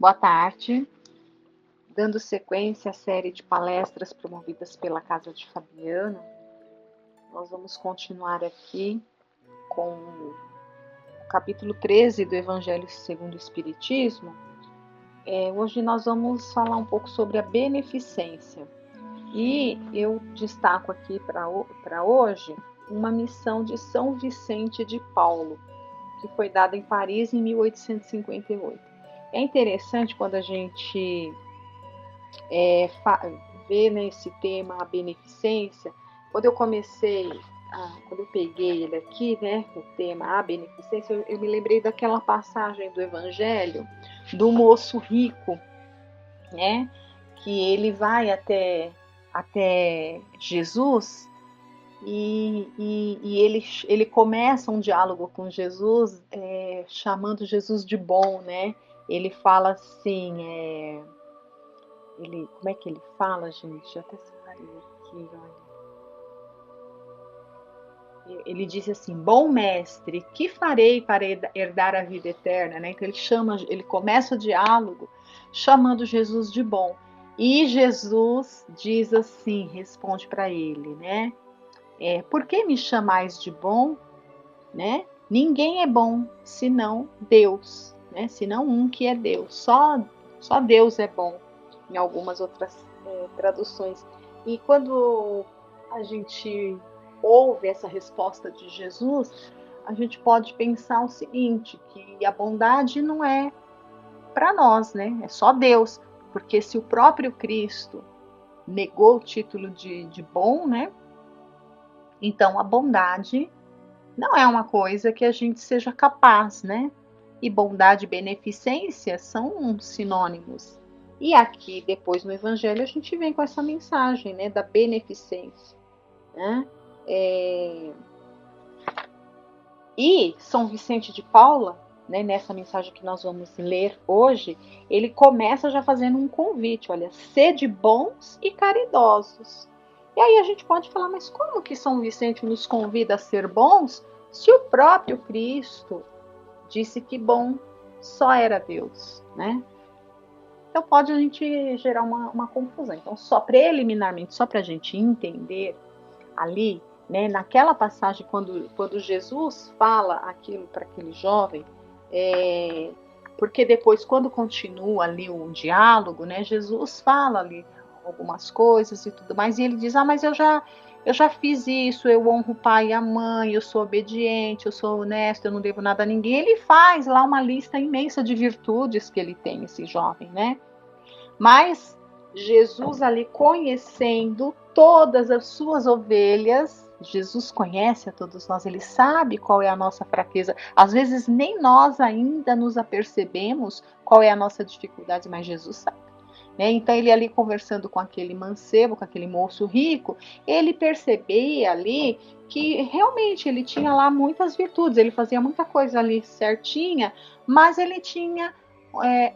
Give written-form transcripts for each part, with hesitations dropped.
Boa tarde. Dando sequência à série de palestras promovidas pela Casa de Fabiano, nós vamos continuar aqui com o capítulo 13 do Evangelho segundo o Espiritismo. Hoje nós vamos falar um pouco sobre a beneficência. E eu destaco aqui para hoje uma missão de São Vicente de Paulo, que foi dada em Paris em 1858. É interessante quando a gente vê nesse tema a beneficência. Quando eu peguei ele aqui, né, o tema a beneficência, eu me lembrei daquela passagem do Evangelho do moço rico, né, que ele vai até Jesus e ele começa um diálogo com Jesus, chamando Jesus de bom, né? Ele fala assim, como é que ele fala, gente? Eu até separei aqui, olha. Ele diz assim: bom mestre, que farei para herdar a vida eterna, né? Então ele começa o diálogo chamando Jesus de bom. E Jesus diz assim, responde para ele, né? Por que me chamais de bom, né? Ninguém é bom senão Deus, né? Senão um que é Deus. Só Deus é bom, em algumas outras traduções. E quando a gente ouve essa resposta de Jesus, a gente pode pensar o seguinte, que a bondade não é para nós, né? É só Deus. Porque se o próprio Cristo negou o título de bom, né? Então a bondade não é uma coisa que a gente seja capaz, né? E bondade e beneficência são sinônimos. E aqui, depois no Evangelho, a gente vem com essa mensagem, né, da beneficência, né? E São Vicente de Paula, né, nessa mensagem que nós vamos ler hoje, ele começa já fazendo um convite, olha, sede bons e caridosos. E aí a gente pode falar, mas como que São Vicente nos convida a ser bons, se o próprio Cristo disse que bom só era Deus, né? Então pode a gente gerar uma confusão. Então, só preliminarmente, só para a gente entender ali, né, naquela passagem, quando Jesus fala aquilo para aquele jovem, porque depois, quando continua ali o diálogo, né, Jesus fala ali algumas coisas e tudo mais, e ele diz, mas eu já fiz isso, eu honro o pai e a mãe, eu sou obediente, eu sou honesto, eu não devo nada a ninguém. Ele faz lá uma lista imensa de virtudes que ele tem, esse jovem, né? Mas Jesus ali conhecendo todas as suas ovelhas, Jesus conhece a todos nós, ele sabe qual é a nossa fraqueza. Às vezes nem nós ainda nos apercebemos qual é a nossa dificuldade, mas Jesus sabe. Então ele ali conversando com aquele mancebo, com aquele moço rico, ele percebia ali que realmente ele tinha lá muitas virtudes, ele fazia muita coisa ali certinha, mas ele tinha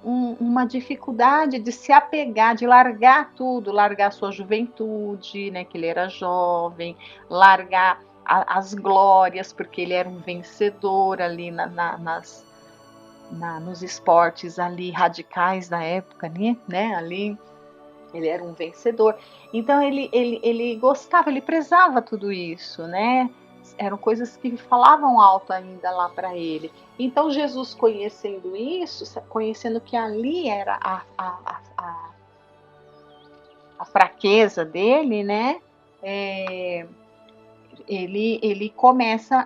uma dificuldade de se apegar, de largar tudo, largar sua juventude, né, que ele era jovem, largar as glórias, porque ele era um vencedor ali nos esportes ali radicais da época, né? Ali ele era um vencedor. Então ele gostava, ele prezava tudo isso, né? Eram coisas que falavam alto ainda lá para ele. Então Jesus, conhecendo isso, conhecendo que ali era a fraqueza dele, né? Ele começa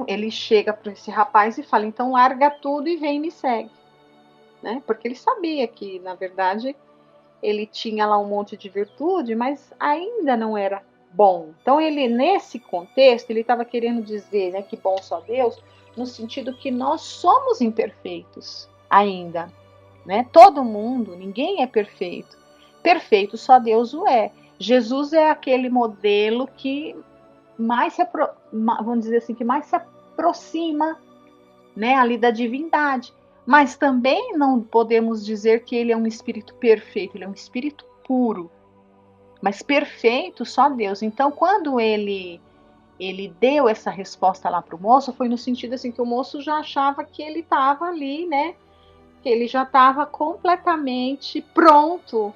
ele chega para esse rapaz e fala, então larga tudo e vem e me segue, né? Porque ele sabia que, na verdade, ele tinha lá um monte de virtude, mas ainda não era bom. Então ele, nesse contexto, ele estava querendo dizer, né, que bom só Deus, no sentido que nós somos imperfeitos ainda, né? Todo mundo, ninguém é perfeito. Perfeito só Deus o é. Jesus é aquele modelo que mais vamos dizer assim, que mais se aproxima, né, ali da divindade. Mas também não podemos dizer que ele é um espírito perfeito, ele é um espírito puro. Mas perfeito só Deus. Então, quando ele deu essa resposta lá para o moço, foi no sentido assim que o moço já achava que ele estava ali, né, porque ele já estava completamente pronto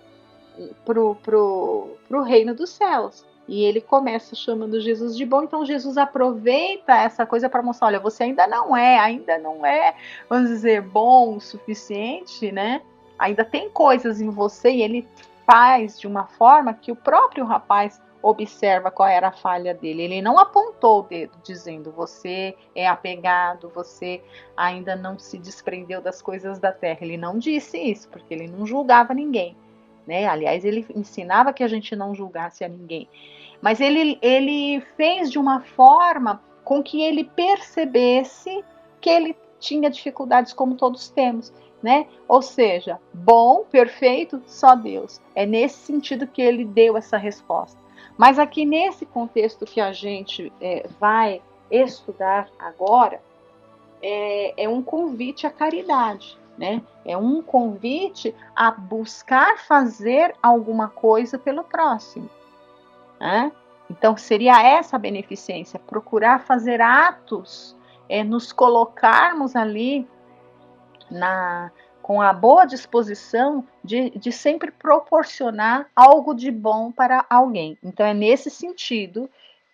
pro reino dos céus. E ele começa chamando Jesus de bom, então Jesus aproveita essa coisa para mostrar, olha, você ainda não é, vamos dizer, bom o suficiente, né? Ainda tem coisas em você, e ele faz de uma forma que o próprio rapaz observa qual era a falha dele. Ele não apontou o dedo dizendo, você é apegado, você ainda não se desprendeu das coisas da terra. Ele não disse isso, porque ele não julgava ninguém. Né? Aliás, ele ensinava que a gente não julgasse a ninguém. Mas ele fez de uma forma com que ele percebesse que ele tinha dificuldades como todos temos. Né? Ou seja, bom, perfeito, só Deus. É nesse sentido que ele deu essa resposta. Mas aqui nesse contexto que a gente vai estudar agora, é um convite à caridade. Né? É um convite a buscar fazer alguma coisa pelo próximo. Né? Então, seria essa a beneficência, procurar fazer atos, nos colocarmos ali com a boa disposição de sempre proporcionar algo de bom para alguém. Então, é nesse sentido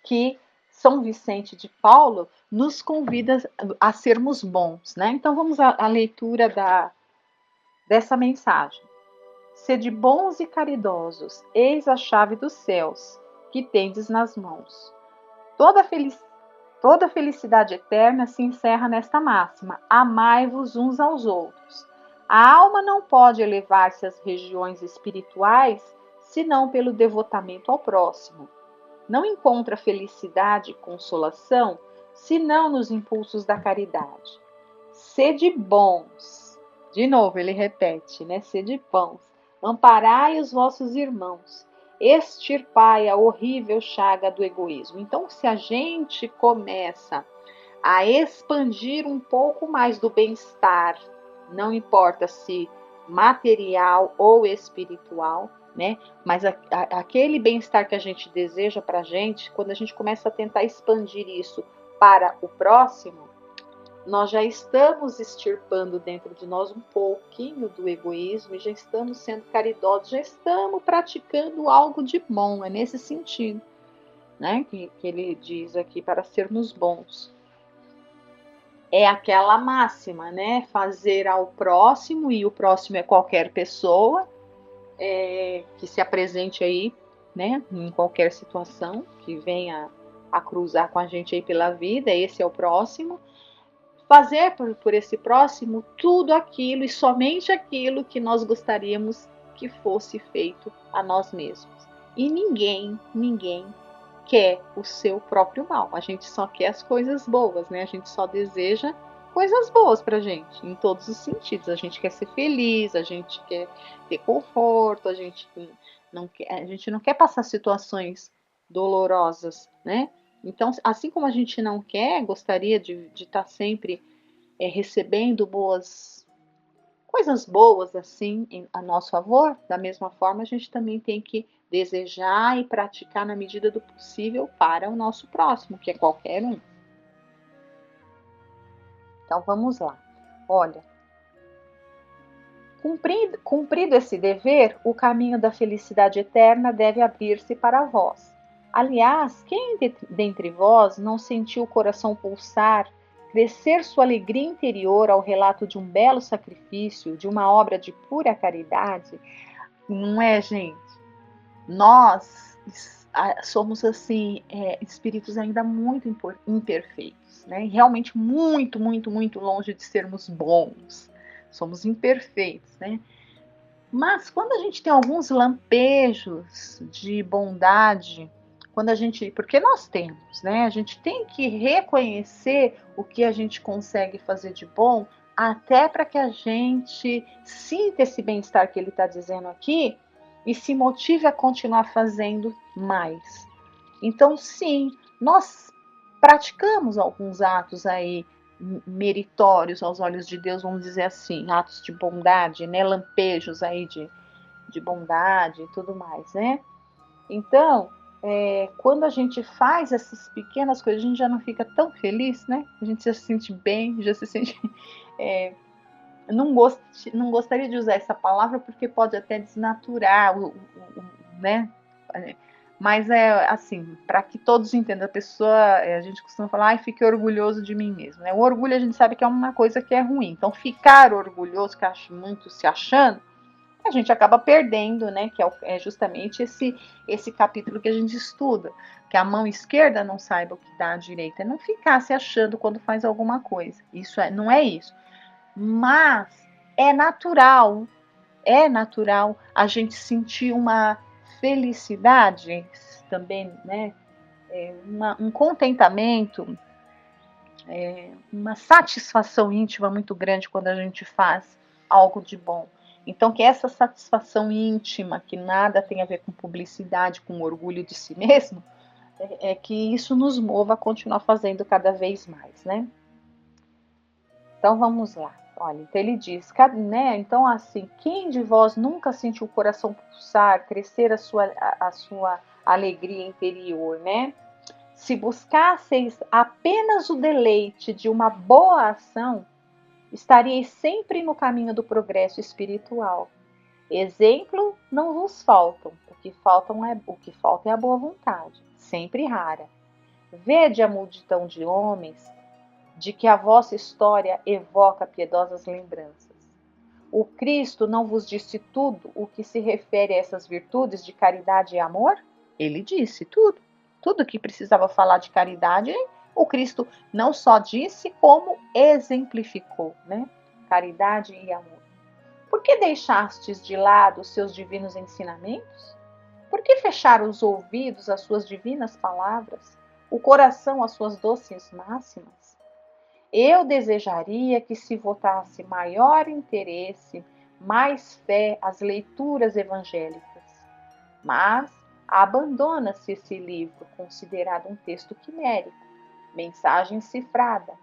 que São Vicente de Paulo nos convida a sermos bons. Né? Então, vamos à leitura dessa mensagem. Sede bons e caridosos, eis a chave dos céus, que tendes nas mãos. Toda felicidade eterna se encerra nesta máxima: amai-vos uns aos outros. A alma não pode elevar-se às regiões espirituais senão pelo devotamento ao próximo. Não encontra felicidade e consolação senão nos impulsos da caridade. Sede bons. De novo ele repete, né? Sede bons. Amparai os vossos irmãos. Extirpai a horrível chaga do egoísmo. Então, se a gente começa a expandir um pouco mais do bem-estar, não importa se material ou espiritual, né? Mas aquele bem-estar que a gente deseja para a gente, quando a gente começa a tentar expandir isso para o próximo, nós já estamos extirpando dentro de nós um pouquinho do egoísmo e já estamos sendo caridosos, já estamos praticando algo de bom. É nesse sentido, né, que ele diz aqui, para sermos bons. É aquela máxima, né? Fazer ao próximo, e o próximo é qualquer pessoa que se apresente aí, né, em qualquer situação, que venha a cruzar com a gente aí pela vida, esse é o próximo. Fazer por esse próximo tudo aquilo e somente aquilo que nós gostaríamos que fosse feito a nós mesmos. E ninguém quer o seu próprio mal. A gente só quer as coisas boas, né? A gente só deseja coisas boas pra gente, em todos os sentidos. A gente quer ser feliz, a gente quer ter conforto, a gente não quer passar situações dolorosas, né? Então, assim como a gente não quer, gostaria de estar sempre recebendo coisas boas assim a nosso favor, da mesma forma a gente também tem que desejar e praticar na medida do possível para o nosso próximo, que é qualquer um. Então vamos lá. Olha, cumprido esse dever, o caminho da felicidade eterna deve abrir-se para vós. Aliás, quem dentre vós não sentiu o coração pulsar, crescer sua alegria interior ao relato de um belo sacrifício, de uma obra de pura caridade? Não é, gente? Nós somos, assim, espíritos ainda muito imperfeitos, né? Realmente muito, muito, muito longe de sermos bons. Somos imperfeitos, né? Mas quando a gente tem alguns lampejos de bondade, porque nós temos, né? A gente tem que reconhecer o que a gente consegue fazer de bom, até para que a gente sinta esse bem-estar que ele está dizendo aqui e se motive a continuar fazendo mais. Então, sim, nós praticamos alguns atos aí meritórios aos olhos de Deus, vamos dizer assim, atos de bondade, né? Lampejos aí de bondade e tudo mais, né? Então, quando a gente faz essas pequenas coisas, a gente já não fica tão feliz, né? A gente já se sente bem, já se sente Eu não gostaria de usar essa palavra porque pode até desnaturar, né? Mas é assim, para que todos entendam, a gente costuma falar, ai, fique orgulhoso de mim mesmo, né? O orgulho a gente sabe que é uma coisa que é ruim. Então, ficar orgulhoso, que eu acho muito se achando, a gente acaba perdendo, né? Que é justamente esse capítulo que a gente estuda, que a mão esquerda não saiba o que dá a direita, é não ficar se achando quando faz alguma coisa. Não é isso. Mas é natural a gente sentir uma felicidade também, né? Um contentamento, uma satisfação íntima muito grande quando a gente faz algo de bom. Então, que essa satisfação íntima, que nada tem a ver com publicidade, com orgulho de si mesmo, que isso nos mova a continuar fazendo cada vez mais, né? Então vamos lá. Olha, então ele diz, né? Então assim, quem de vós nunca sentiu o coração pulsar, crescer a sua alegria interior, né? Se buscasseis apenas o deleite de uma boa ação, estaríeis sempre no caminho do progresso espiritual. Exemplo não vos faltam, o que falta é a boa vontade, sempre rara. Vede a multidão de homens de que a vossa história evoca piedosas lembranças. O Cristo não vos disse tudo o que se refere a essas virtudes de caridade e amor? Ele disse tudo. Tudo que precisava falar de caridade, o Cristo não só disse, como exemplificou, né? Caridade e amor. Por que deixastes de lado os seus divinos ensinamentos? Por que fechar os ouvidos às suas divinas palavras, o coração às suas doces máximas? Eu desejaria que se votasse maior interesse, mais fé às leituras evangélicas. Mas abandona-se esse livro, considerado um texto quimérico, mensagem cifrada.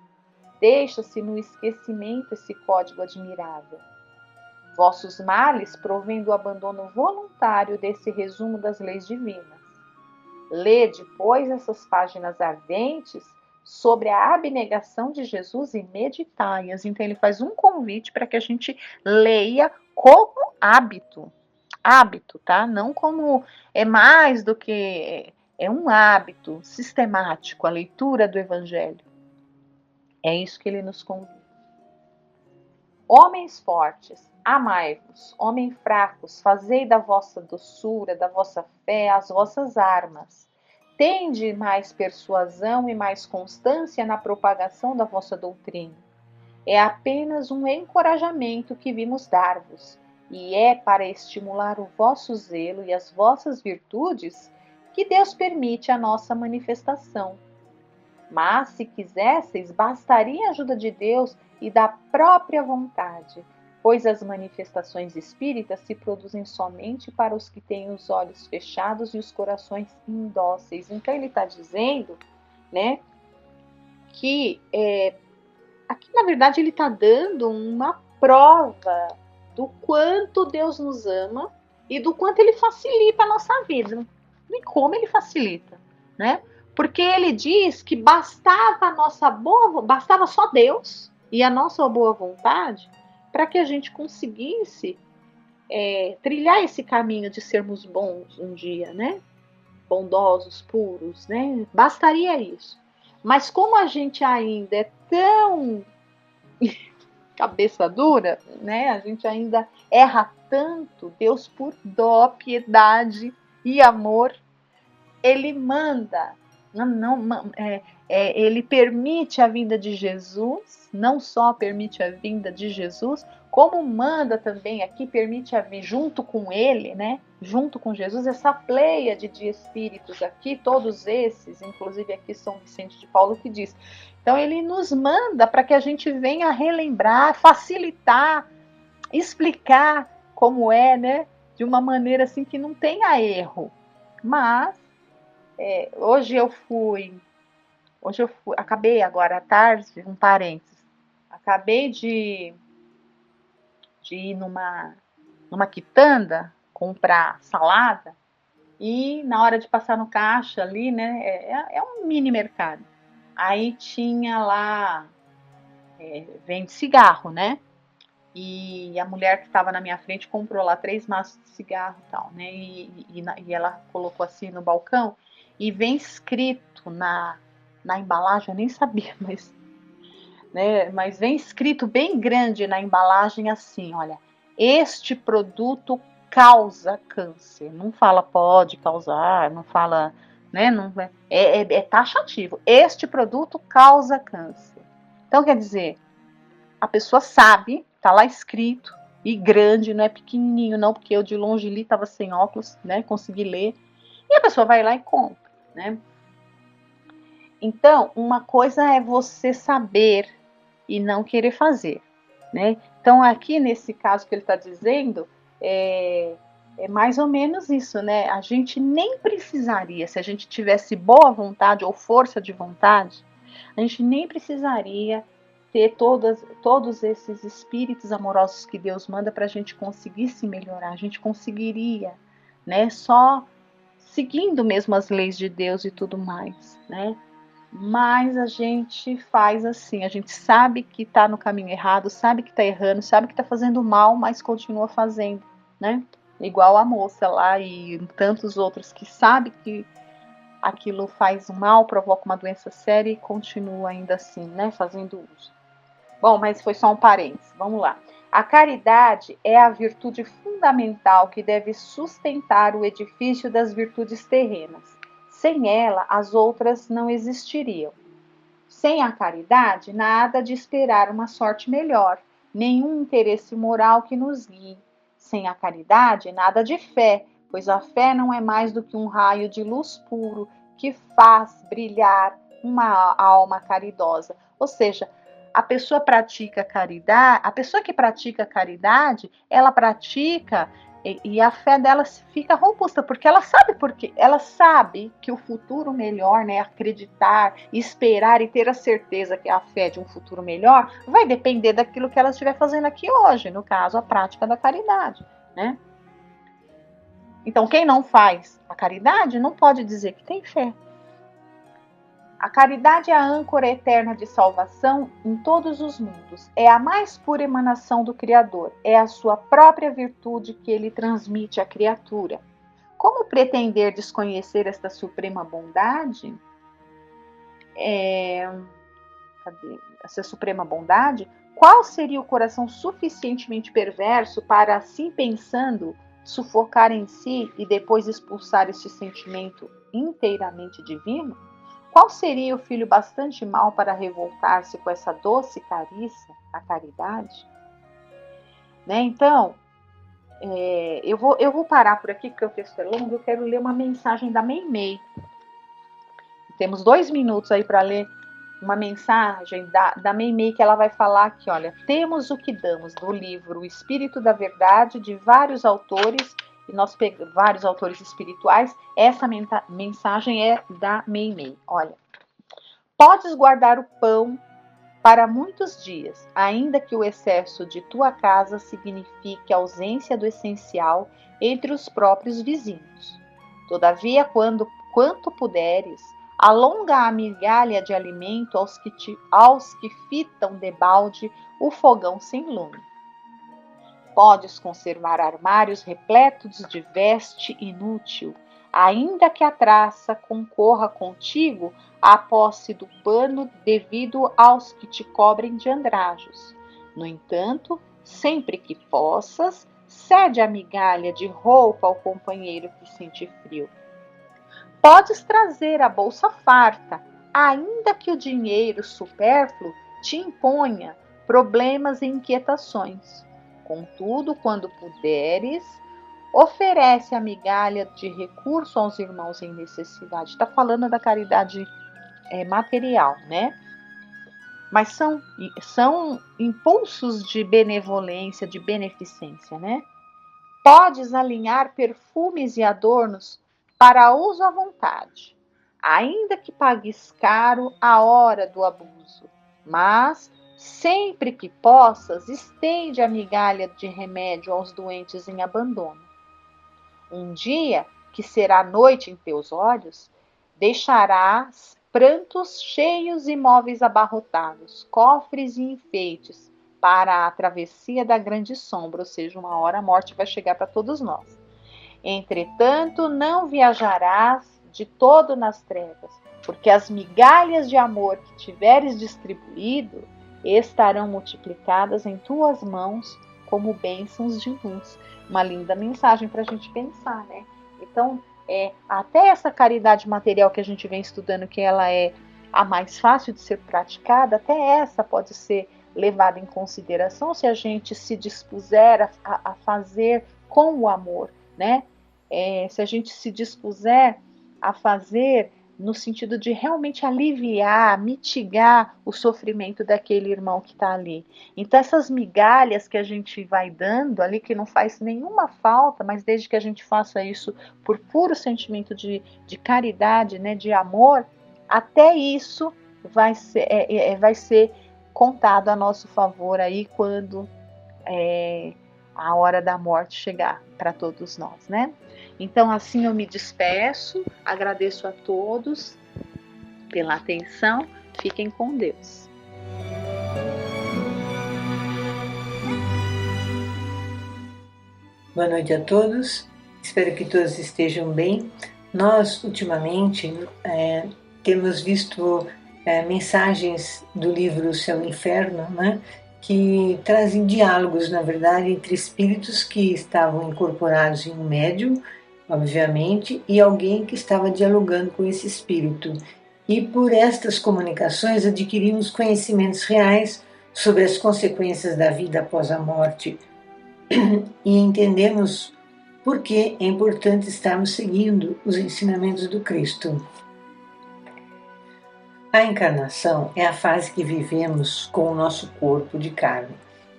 Deixa-se no esquecimento esse código admirável. Vossos males provêm do abandono voluntário desse resumo das leis divinas. Lede, pois, essas páginas ardentes sobre a abnegação de Jesus e meditai-as. Então, ele faz um convite para que a gente leia como hábito. Hábito, tá? Não como é mais do que é um hábito sistemático, a leitura do Evangelho. É isso que ele nos convida. Homens fortes, amai-vos. Homens fracos, fazei da vossa doçura, da vossa fé, as vossas armas. Tende mais persuasão e mais constância na propagação da vossa doutrina. É apenas um encorajamento que vimos dar-vos, e é para estimular o vosso zelo e as vossas virtudes que Deus permite a nossa manifestação. Mas, se quisesseis, bastaria a ajuda de Deus e da própria vontade, pois as manifestações espíritas se produzem somente para os que têm os olhos fechados e os corações indóceis. Então, ele está dizendo, né, que aqui, na verdade, ele está dando uma prova do quanto Deus nos ama e do quanto ele facilita a nossa vida. E como ele facilita, né? Porque ele diz que bastava só Deus e a nossa boa vontade para que a gente conseguisse trilhar esse caminho de sermos bons um dia, né? Bondosos, puros, né? Bastaria isso. Mas como a gente ainda é tão cabeça dura, né? A gente ainda erra tanto. Deus, por dó, piedade e amor, ele manda, ele permite a vinda de Jesus, não só permite a vinda de Jesus, como manda também aqui, permite a vir junto com ele, né? Junto com Jesus, essa pleiade de espíritos aqui, todos esses, inclusive aqui São Vicente de Paulo que diz. Então ele nos manda para que a gente venha relembrar, facilitar, explicar como é, né? De uma maneira assim que não tenha erro. Mas hoje eu fui, acabei agora à tarde, um parênteses, acabei de ir numa quitanda comprar salada e na hora de passar no caixa ali, né, é um mini mercado. Aí tinha lá, vende cigarro, né? E a mulher que estava na minha frente comprou lá 3 maços de cigarro e tal, né? E ela colocou assim no balcão e vem escrito na embalagem, eu nem sabia, mas vem escrito bem grande na embalagem assim, olha, este produto causa câncer. Não fala pode causar, não fala, né? Não, é taxativo. Este produto causa câncer. Então, quer dizer, a pessoa sabe, tá lá escrito, e grande, não é pequenininho não, porque eu de longe li, tava sem óculos, né, consegui ler, e a pessoa vai lá e compra, né. Então, uma coisa é você saber e não querer fazer, né. Então, aqui nesse caso que ele está dizendo, é mais ou menos isso, né, a gente nem precisaria, se a gente tivesse boa vontade ou força de vontade, a gente nem precisaria ter todos esses espíritos amorosos que Deus manda para a gente conseguir se melhorar. A gente conseguiria, né? Só seguindo mesmo as leis de Deus e tudo mais, né? Mas a gente faz assim, a gente sabe que está no caminho errado, sabe que está errando, sabe que está fazendo mal, mas continua fazendo, né? Igual a moça lá e tantos outros que sabem que aquilo faz mal, provoca uma doença séria e continua ainda assim, né? Fazendo uso. Bom, mas foi só um parênteses. Vamos lá. A caridade é a virtude fundamental que deve sustentar o edifício das virtudes terrenas. Sem ela, as outras não existiriam. Sem a caridade, nada de esperar uma sorte melhor, nenhum interesse moral que nos guie. Sem a caridade, nada de fé, pois a fé não é mais do que um raio de luz puro que faz brilhar uma alma caridosa. Ou seja, a pessoa pratica caridade, a pessoa que pratica caridade, ela pratica e a fé dela fica robusta, porque ela sabe que o futuro melhor, né, acreditar, esperar e ter a certeza que a fé de um futuro melhor vai depender daquilo que ela estiver fazendo aqui hoje, no caso, a prática da caridade, né? Então, quem não faz a caridade não pode dizer que tem fé. A caridade é a âncora eterna de salvação em todos os mundos. É a mais pura emanação do Criador. É a sua própria virtude que ele transmite à criatura. Como pretender desconhecer esta suprema bondade? Essa suprema bondade? Qual seria o coração suficientemente perverso para, assim pensando, sufocar em si e depois expulsar este sentimento inteiramente divino? Qual seria o filho bastante mau para revoltar-se com essa doce carícia, a caridade? Né? Então, eu vou parar por aqui, porque o texto é longo, eu quero ler uma mensagem da Meimei. Temos 2 minutos aí para ler uma mensagem da Meimei, que ela vai falar aqui, olha, temos o que damos, do livro O Espírito da Verdade, de vários autores, e nós pegamos vários autores espirituais. Essa mensagem é da Meimei. Olha, podes guardar o pão para muitos dias, ainda que o excesso de tua casa signifique a ausência do essencial entre os próprios vizinhos. Todavia, quanto puderes, alonga a migalha de alimento aos que fitam debalde o fogão sem lume. Podes conservar armários repletos de veste inútil, ainda que a traça concorra contigo à posse do pano devido aos que te cobrem de andrajos. No entanto, sempre que possas, cede a migalha de roupa ao companheiro que sente frio. Podes trazer a bolsa farta, ainda que o dinheiro supérfluo te imponha problemas e inquietações. Contudo, quando puderes, oferece a migalha de recurso aos irmãos em necessidade. Está falando da caridade material, né? Mas são impulsos de benevolência, de beneficência, né? Podes alinhar perfumes e adornos para uso à vontade, ainda que pagues caro a hora do abuso. Mas, sempre que possas, estende a migalha de remédio aos doentes em abandono. Um dia, que será noite em teus olhos, deixarás prantos cheios e móveis abarrotados, cofres e enfeites, para a travessia da grande sombra, ou seja, uma hora a morte vai chegar para todos nós. Entretanto, não viajarás de todo nas trevas, porque as migalhas de amor que tiveres distribuído estarão multiplicadas em tuas mãos como bênçãos de luz. Uma linda mensagem para a gente pensar, né? Então, até essa caridade material que a gente vem estudando, que ela é a mais fácil de ser praticada, até essa pode ser levada em consideração se a gente se dispuser a fazer com o amor, né? Se a gente se dispuser a fazer no sentido de realmente aliviar, mitigar o sofrimento daquele irmão que está ali. Então, essas migalhas que a gente vai dando ali, que não faz nenhuma falta, mas desde que a gente faça isso por puro sentimento de caridade, né, de amor, até isso vai ser contado a nosso favor aí quando a hora da morte chegar para todos nós, né? Então, assim eu me despeço, agradeço a todos pela atenção, fiquem com Deus. Boa noite a todos, espero que todos estejam bem. Nós, ultimamente, temos visto mensagens do livro Céu e Inferno, né, que trazem diálogos, na verdade, entre espíritos que estavam incorporados em um médium, obviamente, e alguém que estava dialogando com esse espírito. E por estas comunicações adquirimos conhecimentos reais sobre as consequências da vida após a morte e entendemos por que é importante estarmos seguindo os ensinamentos do Cristo. A encarnação é a fase que vivemos com o nosso corpo de carne.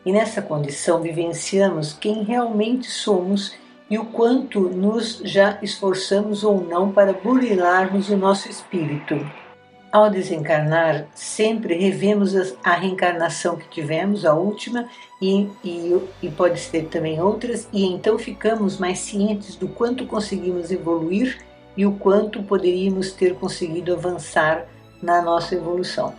E nessa condição vivenciamos quem realmente somos e o quanto nos já esforçamos ou não para burilarmos o nosso espírito. Ao desencarnar, sempre revemos a reencarnação que tivemos, a última, e pode ser também outras, e então ficamos mais cientes do quanto conseguimos evoluir e o quanto poderíamos ter conseguido avançar na nossa evolução.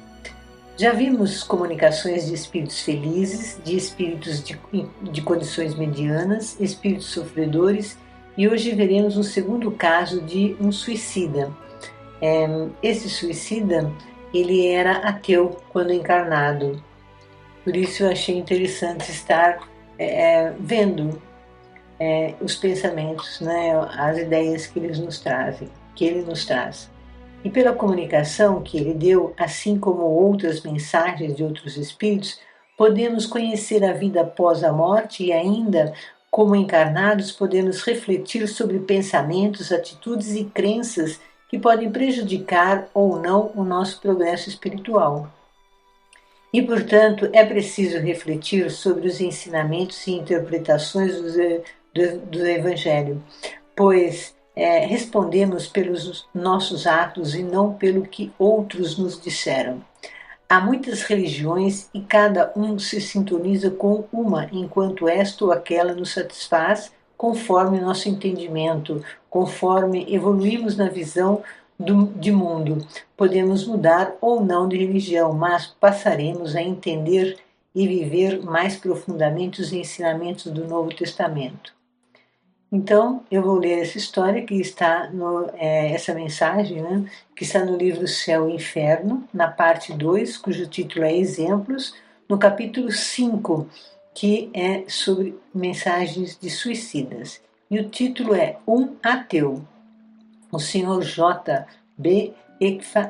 Já vimos comunicações de espíritos felizes, de espíritos de condições medianas, espíritos sofredores, e hoje veremos um segundo caso de um suicida. Esse suicida, ele era ateu quando encarnado, por isso eu achei interessante estar vendo os pensamentos, né, as ideias que ele nos traz. E pela comunicação que ele deu, assim como outras mensagens de outros espíritos, podemos conhecer a vida após a morte e ainda, como encarnados, podemos refletir sobre pensamentos, atitudes e crenças que podem prejudicar ou não o nosso progresso espiritual. E, portanto, é preciso refletir sobre os ensinamentos e interpretações do Evangelho, pois respondemos pelos nossos atos e não pelo que outros nos disseram. Há muitas religiões e cada um se sintoniza com uma, enquanto esta ou aquela nos satisfaz conforme nosso entendimento, conforme evoluímos na visão de mundo. Podemos mudar ou não de religião, mas passaremos a entender e viver mais profundamente os ensinamentos do Novo Testamento. Então, eu vou ler essa história que está essa mensagem, né, que está no livro Céu e Inferno, na parte 2, cujo título é Exemplos, no capítulo 5, que é sobre mensagens de suicidas. E o título é Um Ateu. O Sr. J.B.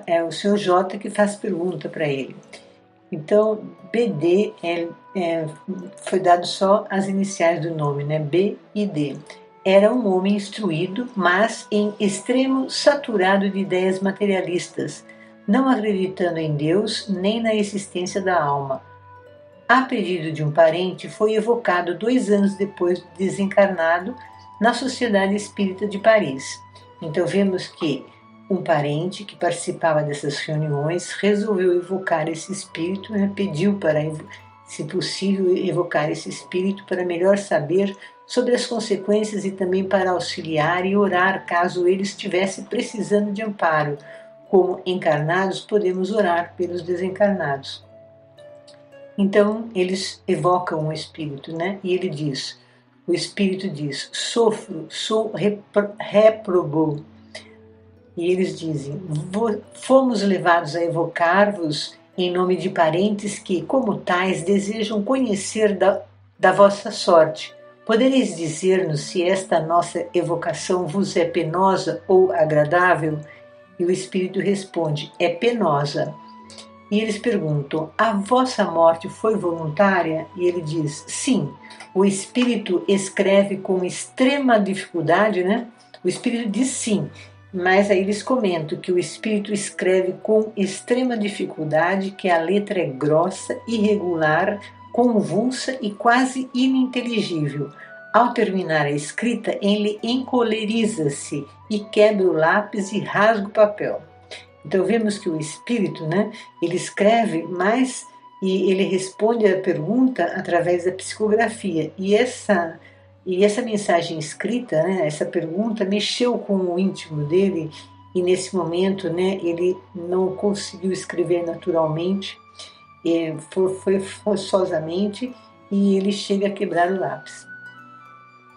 é o Sr. J que faz pergunta para ele. Então, BD foi dado só as iniciais do nome, né? B e D. Era um homem instruído, mas em extremo saturado de ideias materialistas, não acreditando em Deus nem na existência da alma. A pedido de um parente, foi evocado 2 anos depois de desencarnado na Sociedade Espírita de Paris. Então vemos que um parente que participava dessas reuniões resolveu evocar esse espírito, né, pediu para, se possível, evocar esse espírito para melhor saber sobre as consequências e também para auxiliar e orar caso ele estivesse precisando de amparo. Como encarnados, podemos orar pelos desencarnados. Então eles evocam o espírito, né? E o espírito diz, sofro, sou réprobo. E eles dizem, fomos levados a evocar-vos em nome de parentes que, como tais, desejam conhecer da vossa sorte. Podereis dizer-nos se esta nossa evocação vos é penosa ou agradável? E o espírito responde, é penosa. E eles perguntam, a vossa morte foi voluntária? E ele diz, sim. O espírito escreve com extrema dificuldade, né? O espírito diz sim, mas aí eles comentam que o espírito escreve com extrema dificuldade, que a letra é grossa, irregular, convulsa e quase ininteligível. Ao terminar a escrita, ele encoleriza-se e quebra o lápis e rasga o papel. Então vemos que o espírito, né, ele escreve mais e ele responde a pergunta através da psicografia. E essa mensagem escrita, né, essa pergunta mexeu com o íntimo dele e nesse momento, né, ele não conseguiu escrever naturalmente, foi forçosamente e ele chega a quebrar o lápis.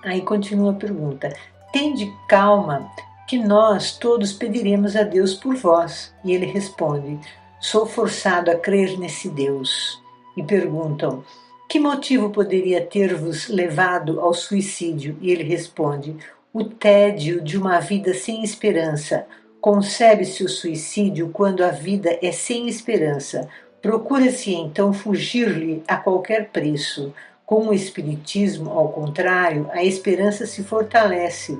Aí continua a pergunta: tende calma, que nós todos pediremos a Deus por vós. E ele responde: sou forçado a crer nesse Deus. E perguntam: que motivo poderia ter-vos levado ao suicídio? E ele responde: o tédio de uma vida sem esperança. Concebe-se o suicídio quando a vida é sem esperança. Procura-se então fugir-lhe a qualquer preço. Com o Espiritismo, ao contrário, a esperança se fortalece,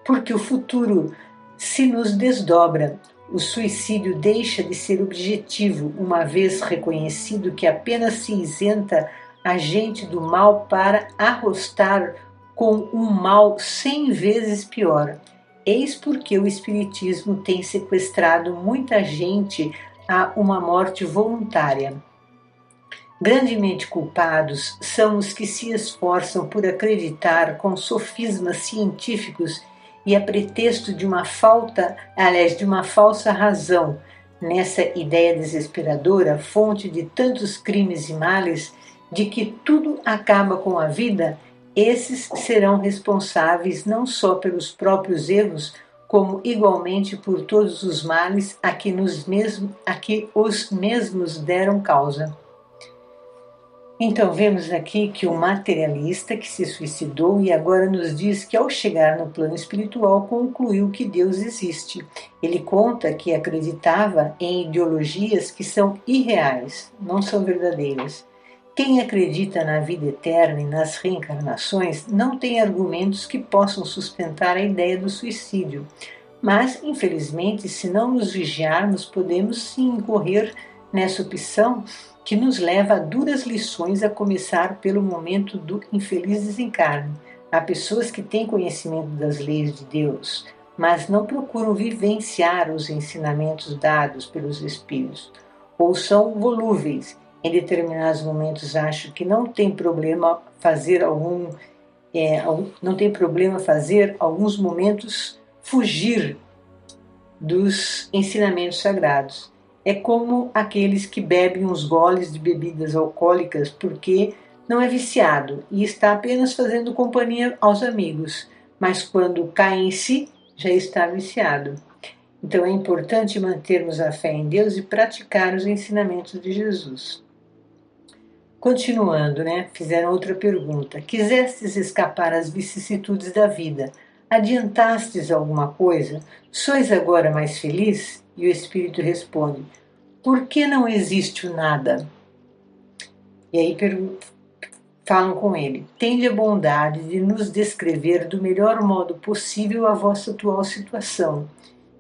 porque o futuro se nos desdobra. O suicídio deixa de ser objetivo, uma vez reconhecido que apenas se isenta a gente do mal para arrostar com um mal 100 vezes pior. Eis porque o Espiritismo tem sequestrado muita gente a uma morte voluntária. Grandemente culpados são os que se esforçam por acreditar com sofismas científicos e a pretexto de uma falsa razão nessa ideia desesperadora, fonte de tantos crimes e males, de que tudo acaba com a vida. Esses serão responsáveis não só pelos próprios erros, como igualmente por todos os males a que os mesmos deram causa. Então vemos aqui que o materialista que se suicidou e agora nos diz que ao chegar no plano espiritual concluiu que Deus existe. Ele conta que acreditava em ideologias que são irreais, não são verdadeiras. Quem acredita na vida eterna e nas reencarnações não tem argumentos que possam sustentar a ideia do suicídio. Mas, infelizmente, se não nos vigiarmos, podemos sim incorrer nessa opção que nos leva a duras lições, a começar pelo momento do infeliz desencarne. Há pessoas que têm conhecimento das leis de Deus, mas não procuram vivenciar os ensinamentos dados pelos Espíritos, ou são volúveis. Em determinados momentos acham que não tem problema fazer alguns momentos fugir dos ensinamentos sagrados. É como aqueles que bebem uns goles de bebidas alcoólicas porque não é viciado e está apenas fazendo companhia aos amigos, mas quando cai em si, já está viciado. Então é importante mantermos a fé em Deus e praticar os ensinamentos de Jesus. Continuando, fizeram outra pergunta. Quisestes escapar às vicissitudes da vida? Adiantastes alguma coisa? Sois agora mais feliz? E o Espírito responde: por que não existe o nada? E aí falam com ele: tende a bondade de nos descrever do melhor modo possível a vossa atual situação.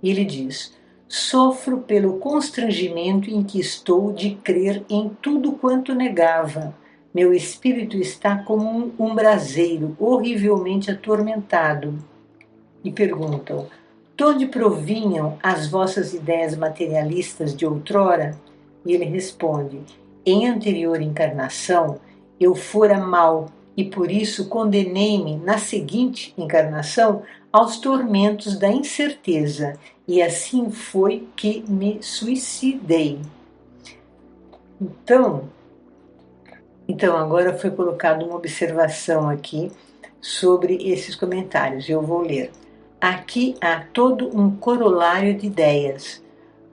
E ele diz: sofro pelo constrangimento em que estou de crer em tudo quanto negava. Meu espírito está como um braseiro, horrivelmente atormentado. E perguntam: de onde provinham as vossas ideias materialistas de outrora? E ele responde: em anterior encarnação eu fora mau e por isso condenei-me na seguinte encarnação aos tormentos da incerteza, e assim foi que me suicidei. Então, Então, agora foi colocada uma observação aqui sobre esses comentários. Eu vou ler. Aqui há todo um corolário de ideias.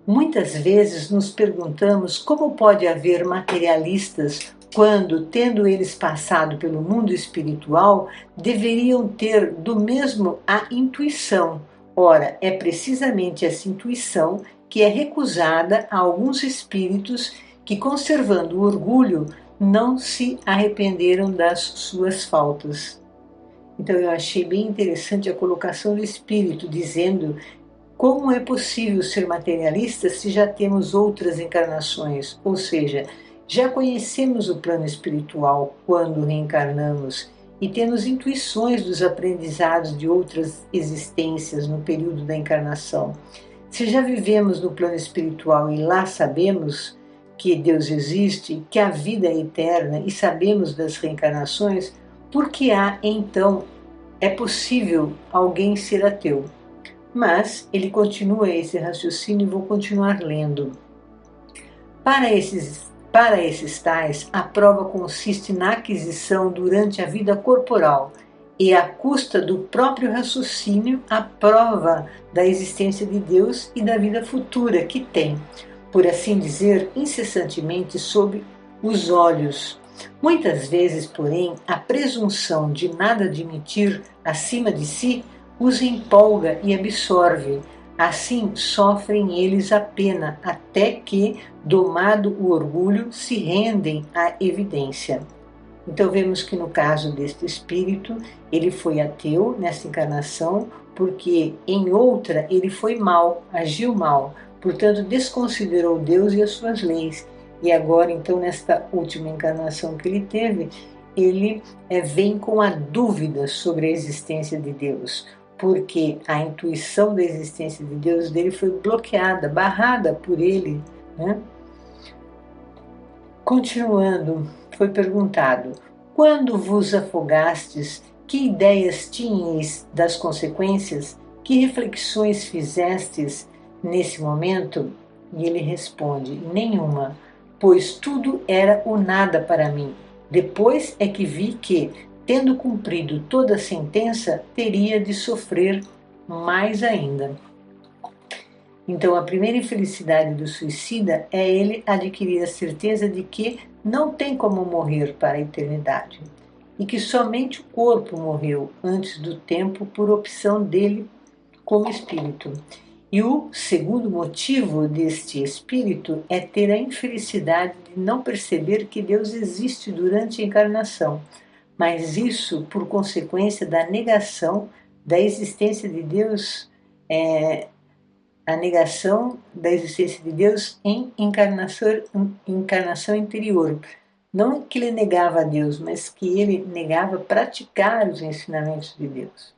Muitas vezes nos perguntamos como pode haver materialistas quando, tendo eles passado pelo mundo espiritual, deveriam ter do mesmo a intuição. Ora, é precisamente essa intuição que é recusada a alguns espíritos que, conservando o orgulho, não se arrependeram das suas faltas. Então eu achei bem interessante a colocação do espírito, dizendo como é possível ser materialista se já temos outras encarnações, ou seja, já conhecemos o plano espiritual quando reencarnamos e temos intuições dos aprendizados de outras existências no período da encarnação. Se já vivemos no plano espiritual e lá sabemos que Deus existe, que a vida é eterna e sabemos das reencarnações, por que então é possível alguém ser ateu? Mas ele continua esse raciocínio e vou continuar lendo. Para esses tais, a prova consiste na aquisição durante a vida corporal e à custa do próprio raciocínio a prova da existência de Deus e da vida futura que tem, por assim dizer, incessantemente sob os olhos. Muitas vezes, porém, a presunção de nada admitir acima de si os empolga e absorve. Assim sofrem eles a pena, até que, domado o orgulho, se rendem à evidência. Então vemos que no caso deste espírito, ele foi ateu nessa encarnação, porque em outra ele foi mal, agiu mal, portanto desconsiderou Deus e as suas leis. E agora, então, nesta última encarnação que ele teve, ele vem com a dúvida sobre a existência de Deus, porque a intuição da existência de Deus dele foi bloqueada, barrada por ele, né? Continuando, foi perguntado: quando vos afogastes, que ideias tinhais das consequências? Que reflexões fizestes nesse momento? E ele responde: nenhuma, pois tudo era o nada para mim. Depois é que vi que, tendo cumprido toda a sentença, teria de sofrer mais ainda. Então, a primeira infelicidade do suicida é ele adquirir a certeza de que não tem como morrer para a eternidade e que somente o corpo morreu antes do tempo por opção dele como espírito. E o segundo motivo deste espírito é ter a infelicidade de não perceber que Deus existe durante a encarnação, mas isso por consequência da negação da existência de Deus, a negação da existência de Deus em encarnação interior. Não que ele negava a Deus, mas que ele negava praticar os ensinamentos de Deus.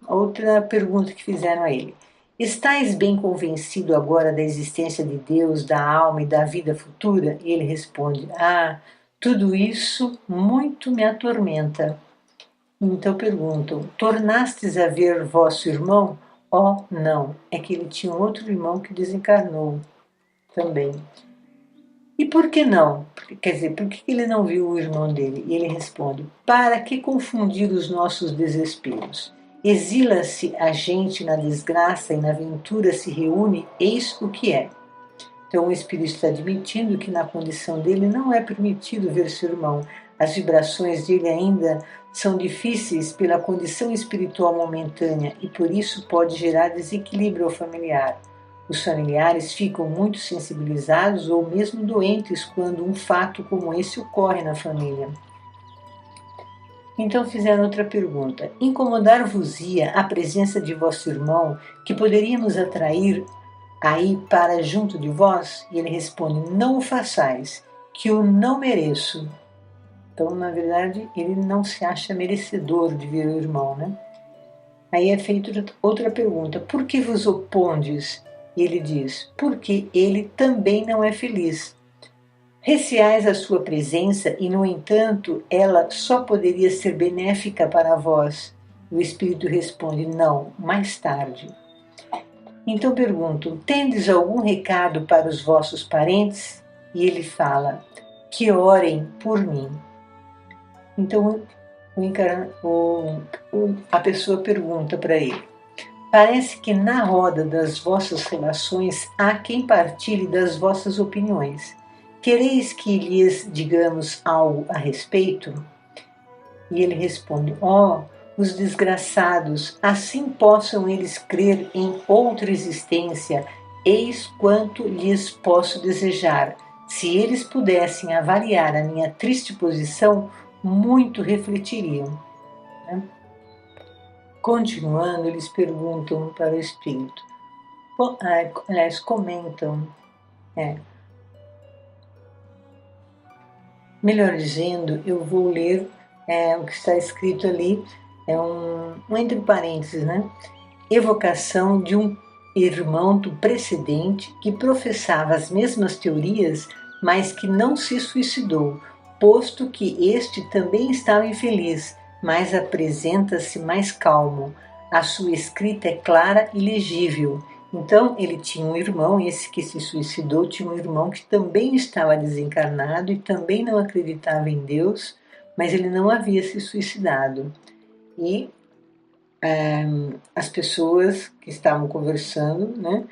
Outra pergunta que fizeram a ele: estais bem convencido agora da existência de Deus, da alma e da vida futura? E ele responde: tudo isso muito me atormenta. Então perguntam: tornastes a ver vosso irmão? Oh, não, é que ele tinha um outro irmão que desencarnou também. E por que não? Quer dizer, por que ele não viu o irmão dele? E ele responde: para que confundir os nossos desesperos? Exila-se a gente na desgraça e na ventura se reúne, eis o que é. Então o espírito está admitindo que na condição dele não é permitido ver seu irmão. As vibrações dele ainda são difíceis pela condição espiritual momentânea e por isso pode gerar desequilíbrio ao familiar. Os familiares ficam muito sensibilizados ou mesmo doentes quando um fato como esse ocorre na família. Então fizeram outra pergunta: incomodar-vos-ia a presença de vosso irmão, que poderíamos atrair aí para junto de vós? E ele responde: não o façais, que eu não mereço. Então, na verdade, ele não se acha merecedor de ver o irmão, né? Aí é feita outra pergunta: por que vos opondes? E ele diz: porque ele também não é feliz. Receais a sua presença e, no entanto, ela só poderia ser benéfica para vós. O espírito responde: não, mais tarde. Então pergunto: tendes algum recado para os vossos parentes? E ele fala: que orem por mim. Então a pessoa pergunta para ele: parece que na roda das vossas relações há quem partilhe das vossas opiniões. Quereis que lhes digamos algo a respeito? E ele responde: os desgraçados, assim possam eles crer em outra existência, eis quanto lhes posso desejar. Se eles pudessem avaliar a minha triste posição, muito refletiriam. Continuando, eles perguntam para o Espírito. Aliás, comentam. Melhor dizendo, eu vou ler o que está escrito ali, um entre parênteses, né? Evocação de um irmão do precedente que professava as mesmas teorias, mas que não se suicidou, posto que este também estava infeliz, mas apresenta-se mais calmo. A sua escrita é clara e legível. Então, ele tinha um irmão, esse que se suicidou tinha um irmão que também estava desencarnado e também não acreditava em Deus, mas ele não havia se suicidado. E as pessoas que estavam conversando, né,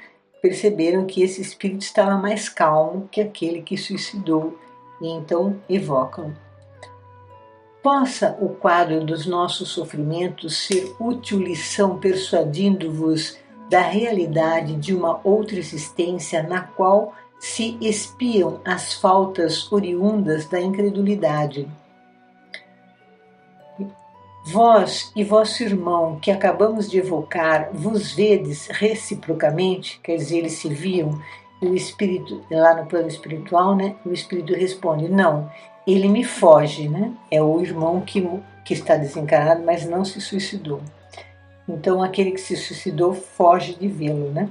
perceberam que esse espírito estava mais calmo que aquele que suicidou, e então evocam. Possa o quadro dos nossos sofrimentos ser útil lição persuadindo-vos da realidade de uma outra existência na qual se espiam as faltas oriundas da incredulidade. Vós e vosso irmão, que acabamos de evocar, vos vedes reciprocamente, quer dizer, eles se viam, e o espírito, lá no plano espiritual, né, o espírito responde: não, ele me foge, né? É o irmão que está desencarnado, mas não se suicidou. Então, aquele que se suicidou foge de vê-lo, né?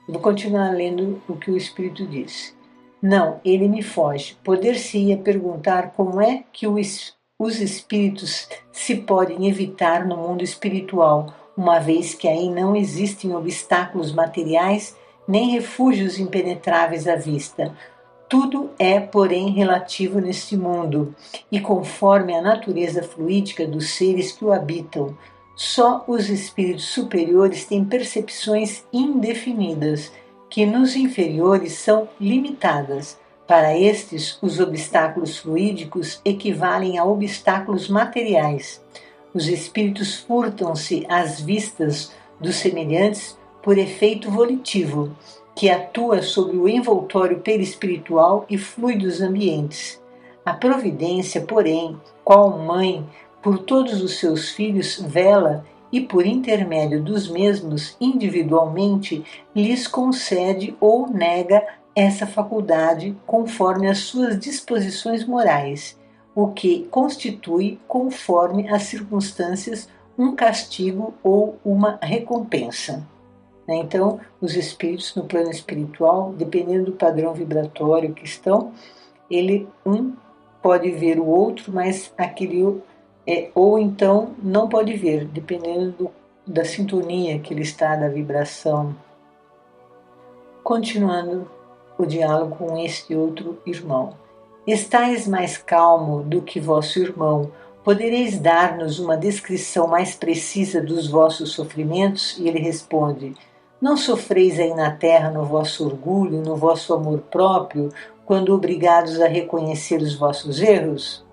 Vou continuar lendo o que o espírito diz. Não, ele me foge. Poder-se-ia perguntar como é que os espíritos se podem evitar no mundo espiritual, uma vez que aí não existem obstáculos materiais nem refúgios impenetráveis à vista. Tudo é, porém, relativo neste mundo, e conforme a natureza fluídica dos seres que o habitam. Só os espíritos superiores têm percepções indefinidas, que nos inferiores são limitadas. Para estes, os obstáculos fluídicos equivalem a obstáculos materiais. Os espíritos furtam-se às vistas dos semelhantes por efeito volitivo, que atua sobre o envoltório perispiritual e flui dos ambientes. A providência, porém, qual mãe, por todos os seus filhos vela e por intermédio dos mesmos individualmente lhes concede ou nega essa faculdade conforme as suas disposições morais, o que constitui, conforme as circunstâncias, um castigo ou uma recompensa. Então, os espíritos no plano espiritual, dependendo do padrão vibratório que estão, um pode ver o outro, mas aquele ou então não pode ver, dependendo da sintonia que ele está, da vibração. Continuando o diálogo com este outro irmão. Estais mais calmo do que vosso irmão, podereis dar-nos uma descrição mais precisa dos vossos sofrimentos? E ele responde: não sofreis aí na terra no vosso orgulho, no vosso amor próprio, quando obrigados a reconhecer os vossos erros?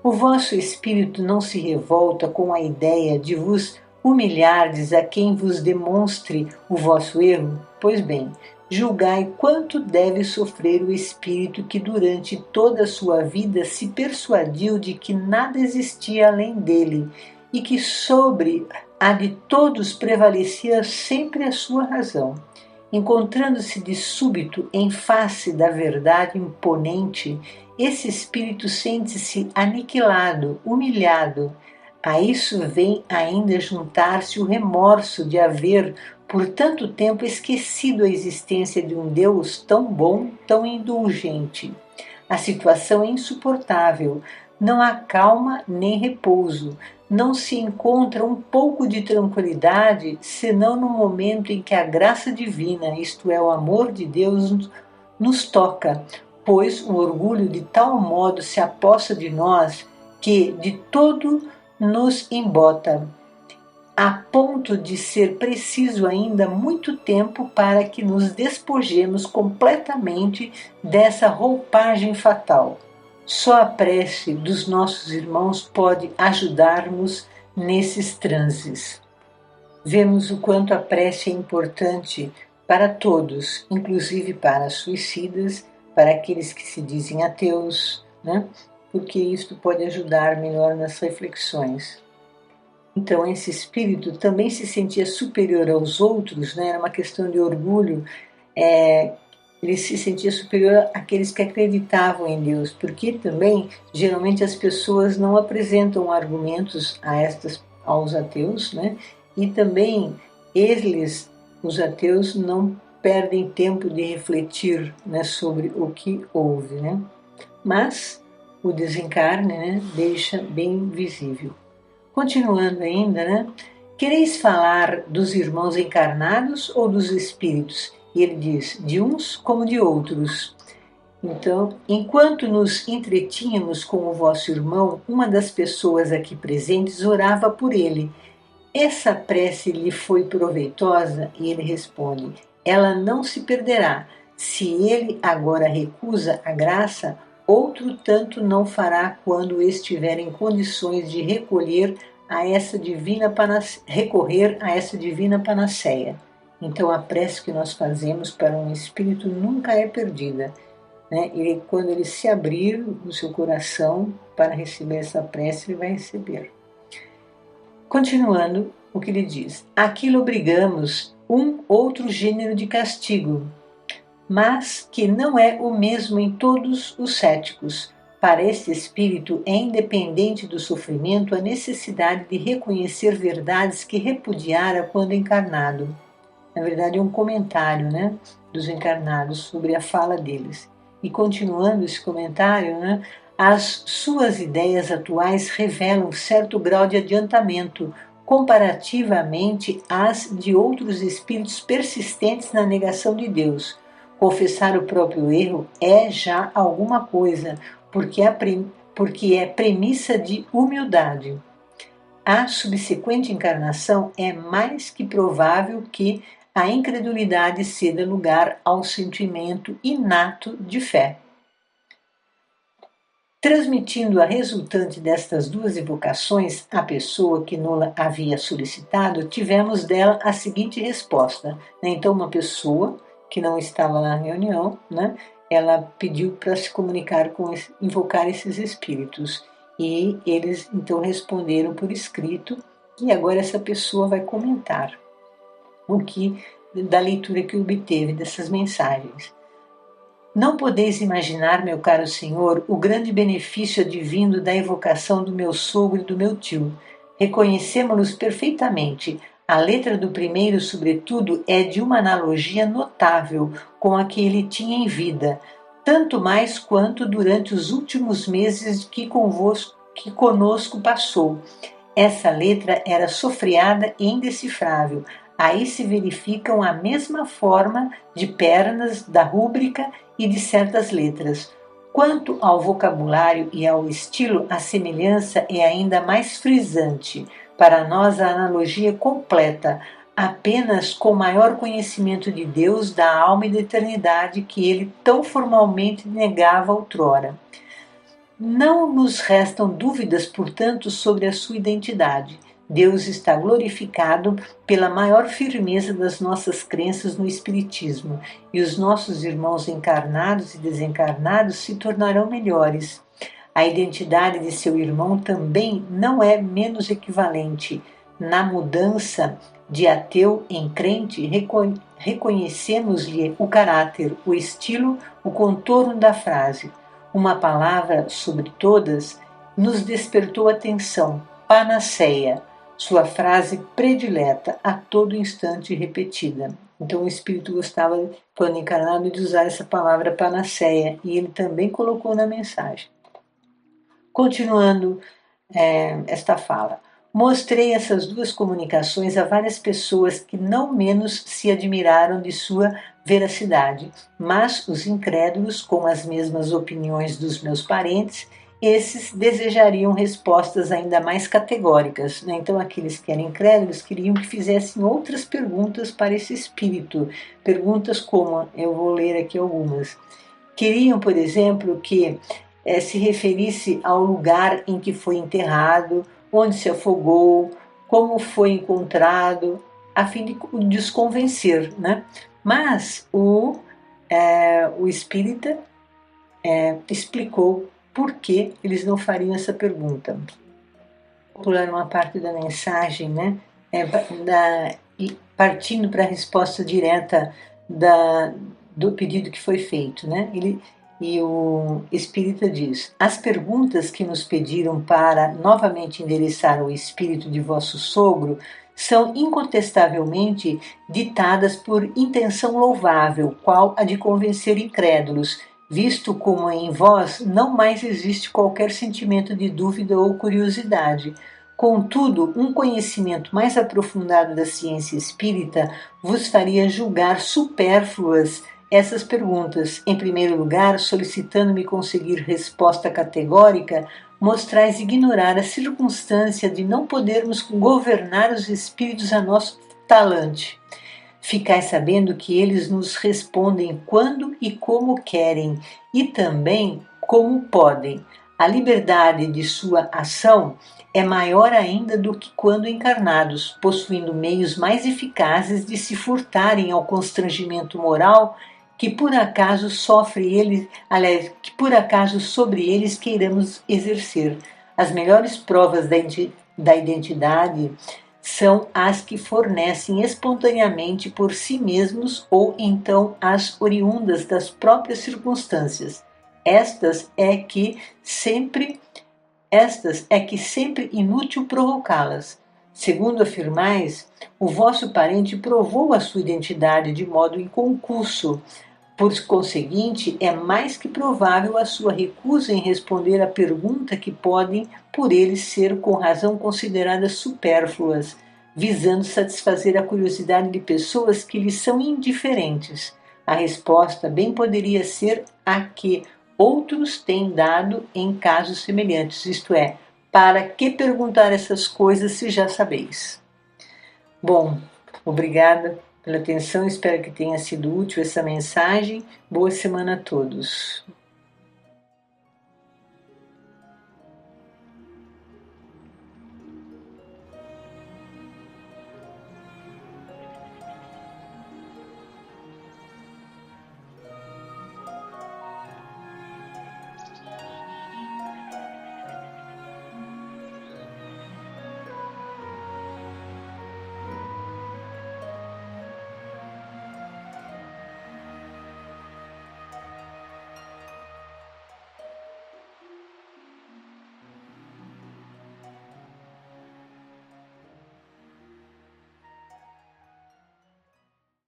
O vosso espírito não se revolta com a ideia de vos humilhardes a quem vos demonstre o vosso erro? Pois bem, julgai quanto deve sofrer o espírito que durante toda a sua vida se persuadiu de que nada existia além dele e que sobre a de todos prevalecia sempre a sua razão. Encontrando-se de súbito em face da verdade imponente, esse espírito sente-se aniquilado, humilhado. A isso vem ainda juntar-se o remorso de haver, por tanto tempo, esquecido a existência de um Deus tão bom, tão indulgente. A situação é insuportável. Não há calma nem repouso. Não se encontra um pouco de tranquilidade, senão no momento em que a graça divina, isto é, o amor de Deus, nos toca, pois o orgulho de tal modo se apossa de nós que de todo nos embota, a ponto de ser preciso ainda muito tempo para que nos despojemos completamente dessa roupagem fatal. Só a prece dos nossos irmãos pode ajudar-nos nesses transes. Vemos o quanto a prece é importante para todos, inclusive para suicidas, para aqueles que se dizem ateus, né? Porque isto pode ajudar melhor nas reflexões. Então, esse espírito também se sentia superior aos outros, né? Era uma questão de orgulho. Ele se sentia superior àqueles que acreditavam em Deus, porque também, geralmente, as pessoas não apresentam argumentos aos ateus, né? E também eles, os ateus, não perdem tempo de refletir, né, sobre o que houve, né? Mas o desencarne, né, deixa bem visível. Continuando ainda, né? Quereis falar dos irmãos encarnados ou dos espíritos? E ele diz, de uns como de outros. Então, enquanto nos entretínhamos com o vosso irmão, uma das pessoas aqui presentes orava por ele. Essa prece lhe foi proveitosa? E ele responde, ela não se perderá. Se ele agora recusa a graça, outro tanto não fará quando estiver em condições de recorrer a essa divina panaceia. Então a prece que nós fazemos para um espírito nunca é perdida, né? E quando ele se abrir no seu coração para receber essa prece, ele vai receber. Continuando, o que ele diz, aquilo obrigamos um outro gênero de castigo, mas que não é o mesmo em todos os céticos. Para esse espírito é independente do sofrimento a necessidade de reconhecer verdades que repudiara quando encarnado. Na verdade, é um comentário, né, dos encarnados sobre a fala deles. E continuando esse comentário, né, as suas ideias atuais revelam certo grau de adiantamento comparativamente às de outros espíritos persistentes na negação de Deus. Confessar o próprio erro é já alguma coisa, porque é premissa de humildade. A subsequente encarnação é mais que provável que a incredulidade ceda lugar ao sentimento inato de fé. Transmitindo a resultante destas duas evocações à pessoa que nola havia solicitado, tivemos dela a seguinte resposta. Então, uma pessoa que não estava na reunião, né, ela pediu para se comunicar invocar esses espíritos. E eles então responderam por escrito, e agora essa pessoa vai comentar da leitura que obteve dessas mensagens. Não podeis imaginar, meu caro senhor, o grande benefício advindo da evocação do meu sogro e do meu tio. Reconhecemos-los perfeitamente. A letra do primeiro, sobretudo, é de uma analogia notável com a que ele tinha em vida, tanto mais quanto durante os últimos meses que conosco passou. Essa letra era sofreada e indecifrável. Aí se verificam a mesma forma de pernas da rúbrica e de certas letras. Quanto ao vocabulário e ao estilo, a semelhança é ainda mais frisante. Para nós, a analogia completa, apenas com maior conhecimento de Deus, da alma e da eternidade que ele tão formalmente negava outrora. Não nos restam dúvidas, portanto, sobre a sua identidade. Deus está glorificado pela maior firmeza das nossas crenças no Espiritismo, e os nossos irmãos encarnados e desencarnados se tornarão melhores. A identidade de seu irmão também não é menos equivalente. Na mudança de ateu em crente, reconhecemos-lhe o caráter, o estilo, o contorno da frase. Uma palavra sobre todas nos despertou atenção, panaceia, sua frase predileta, a todo instante repetida. Então o Espírito gostava, quando encarnado, de usar essa palavra panaceia, e ele também colocou na mensagem. Continuando esta fala. Mostrei essas duas comunicações a várias pessoas que não menos se admiraram de sua veracidade, mas os incrédulos, com as mesmas opiniões dos meus parentes, esses desejariam respostas ainda mais categóricas, né? Então, aqueles que eram incrédulos queriam que fizessem outras perguntas para esse espírito. Perguntas como, eu vou ler aqui algumas. Queriam, por exemplo, que se referisse ao lugar em que foi enterrado, onde se afogou, como foi encontrado, a fim de os convencer, né? Mas o espírita explicou por que eles não fariam essa pergunta. Vou pular uma parte da mensagem, né? Partindo para a resposta direta do pedido que foi feito, né? E o espírita diz: as perguntas que nos pediram para novamente endereçar o espírito de vosso sogro são incontestavelmente ditadas por intenção louvável, qual a de convencer incrédulos, visto como em vós não mais existe qualquer sentimento de dúvida ou curiosidade. Contudo, um conhecimento mais aprofundado da ciência espírita vos faria julgar supérfluas essas perguntas. Em primeiro lugar, solicitando-me conseguir resposta categórica, mostrais ignorar a circunstância de não podermos governar os espíritos a nosso talante. Ficai sabendo que eles nos respondem quando e como querem, e também como podem. A liberdade de sua ação é maior ainda do que quando encarnados, possuindo meios mais eficazes de se furtarem ao constrangimento moral que por acaso que por acaso sobre eles queiramos exercer. As melhores provas da identidade são as que fornecem espontaneamente por si mesmos ou então as oriundas das próprias circunstâncias. Estas é que sempre inútil provocá-las. Segundo afirmais, o vosso parente provou a sua identidade de modo inconcurso. Por conseguinte, é mais que provável a sua recusa em responder à pergunta que podem, por eles, ser com razão consideradas supérfluas, visando satisfazer a curiosidade de pessoas que lhes são indiferentes. A resposta bem poderia ser a que outros têm dado em casos semelhantes, isto é, para que perguntar essas coisas se já sabeis? Bom, obrigada pela atenção, espero que tenha sido útil essa mensagem. Boa semana a todos.